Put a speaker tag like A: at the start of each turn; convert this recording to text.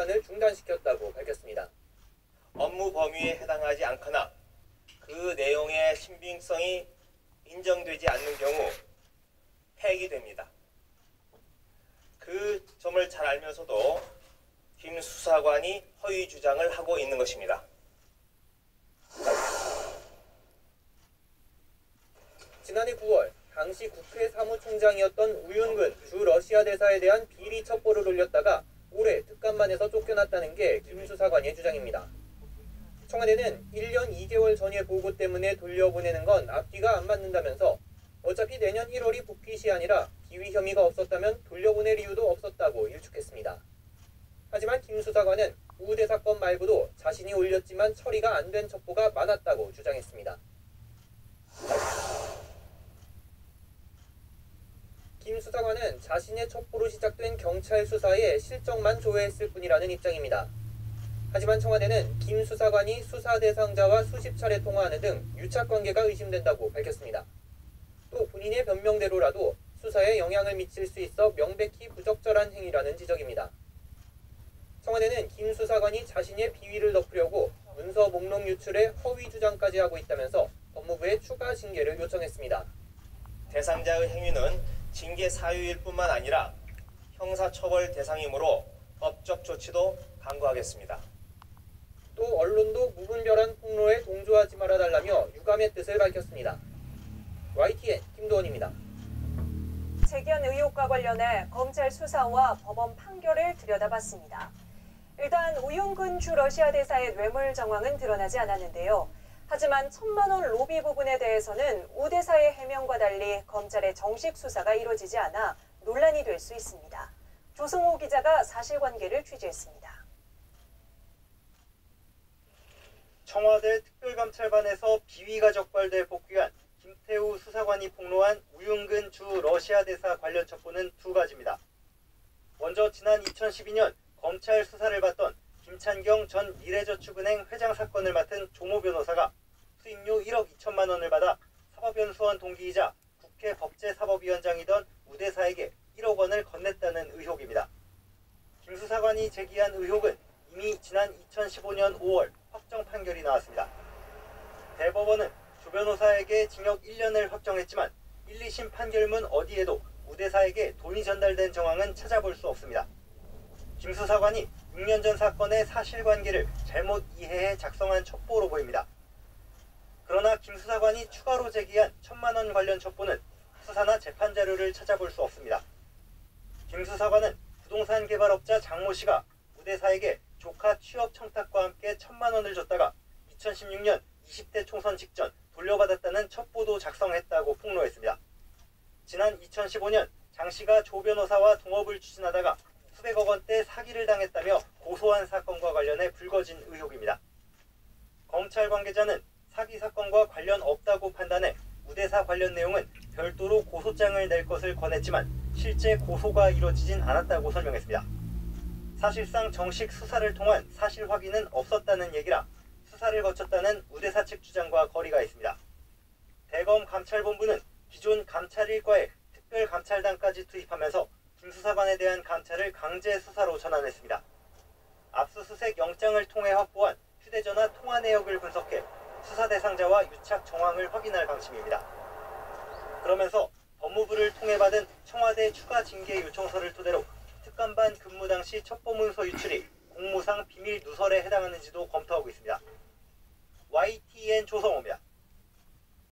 A: 수사관을 중단시켰다고 밝혔습니다.
B: 업무 범위에 해당하지 않거나 그 내용의 신빙성이 인정되지 않는 경우 폐기됩니다. 그 점을 잘 알면서도 김 수사관이 허위 주장을 하고 있는 것입니다.
A: 지난해 9월 당시 국회 사무총장이었던 우윤근 주 러시아 대사에 대한 비리 첩보를 올렸다가 올해 특감반에서 쫓겨났다는 게 김 수사관의 주장입니다. 청와대는 1년 2개월 전의 보고 때문에 돌려보내는 건 앞뒤가 안 맞는다면서 어차피 내년 1월이 복귀 시한이라 비위 혐의가 없었다면 돌려보낼 이유도 없었다고 일축했습니다. 하지만 김 수사관은 우대 사건 말고도 자신이 올렸지만 처리가 안 된 첩보가 많았다고 주장했습니다. 김 수사관은 자신의 첩보로 시작된 경찰 수사에 실적만 조회했을 뿐이라는 입장입니다. 하지만 청와대는 김 수사관이 수사 대상자와 수십 차례 통화하는 등 유착관계가 의심된다고 밝혔습니다. 또 본인의 변명대로라도 수사에 영향을 미칠 수 있어 명백히 부적절한 행위라는 지적입니다. 청와대는 김 수사관이 자신의 비위를 덮으려고 문서 목록 유출에 허위 주장까지 하고 있다면서 법무부에 추가 징계를 요청했습니다.
B: 대상자의 행위는 징계 사유일 뿐만 아니라 형사처벌 대상이므로 법적 조치도 강구하겠습니다.
A: 또 언론도 무분별한 폭로에 동조하지 말아달라며 유감의 뜻을 밝혔습니다. YTN 김도원입니다.
C: 제기한 의혹과 관련해 검찰 수사와 법원 판결을 들여다봤습니다. 일단 우윤근 주 러시아 대사의 뇌물 정황은 드러나지 않았는데요. 하지만 1,000만 원 로비 부분에 대해서는 우 대사의 해명과 달리 검찰의 정식 수사가 이루어지지 않아 논란이 될 수 있습니다. 조승호 기자가 사실관계를 취재했습니다.
D: 청와대 특별감찰반에서 비위가 적발돼 복귀한 김태우 수사관이 폭로한 우윤근 주 러시아 대사 관련 첩보는 두 가지입니다. 먼저 지난 2012년 검찰 수사를 받던 김찬경 전 미래저축은행 회장 사건을 맡은 조모 변호사가 수임료 1억 2천만 원을 받아 사법연수원 동기이자 국회 법제사법위원장이던 우 대사에게 1억 원을 건넸다는 의혹입니다. 김 수사관이 제기한 의혹은 이미 지난 2015년 5월 확정 판결이 나왔습니다. 대법원은 조 변호사에게 징역 1년을 확정했지만 1, 2심 판결문 어디에도 우 대사에게 돈이 전달된 정황은 찾아볼 수 없습니다. 김 수사관이 6년 전 사건의 사실관계를 잘못 이해해 작성한 첩보로 보입니다. 그러나 김 수사관이 추가로 제기한 1,000만 원 관련 첩보는 수사나 재판 자료를 찾아볼 수 없습니다. 김 수사관은 부동산 개발업자 장모 씨가 우 대사에게 조카 취업 청탁과 함께 1,000만 원을 줬다가 2016년 20대 총선 직전 돌려받았다는 첩보도 작성했다고 폭로했습니다. 지난 2015년 장 씨가 조 변호사와 동업을 추진하다가 수백억 원대 사기를 당했다며 고소한 사건과 관련해 불거진 의혹입니다. 검찰 관계자는 사기 사건과 관련 없다고 판단해 우 대사 관련 내용은 별도로 고소장을 낼 것을 권했지만 실제 고소가 이뤄지진 않았다고 설명했습니다. 사실상 정식 수사를 통한 사실 확인은 없었다는 얘기라 수사를 거쳤다는 우 대사 측 주장과 거리가 있습니다. 대검 감찰본부는 기존 감찰 일과에 특별감찰단까지 투입하면서 김 수사관에 대한 감찰을 강제 수사로 전환했습니다. 압수수색 영장을 통해 확보한 휴대전화 통화 내역을 분석해 수사 대상자와 유착 정황을 확인할 방침입니다. 그러면서 법무부를 통해 받은 청와대 추가 징계 요청서를 토대로 특감반 근무 당시 첩보문서 유출이 공무상 비밀 누설에 해당하는지도 검토하고 있습니다. YTN 조성호입니다.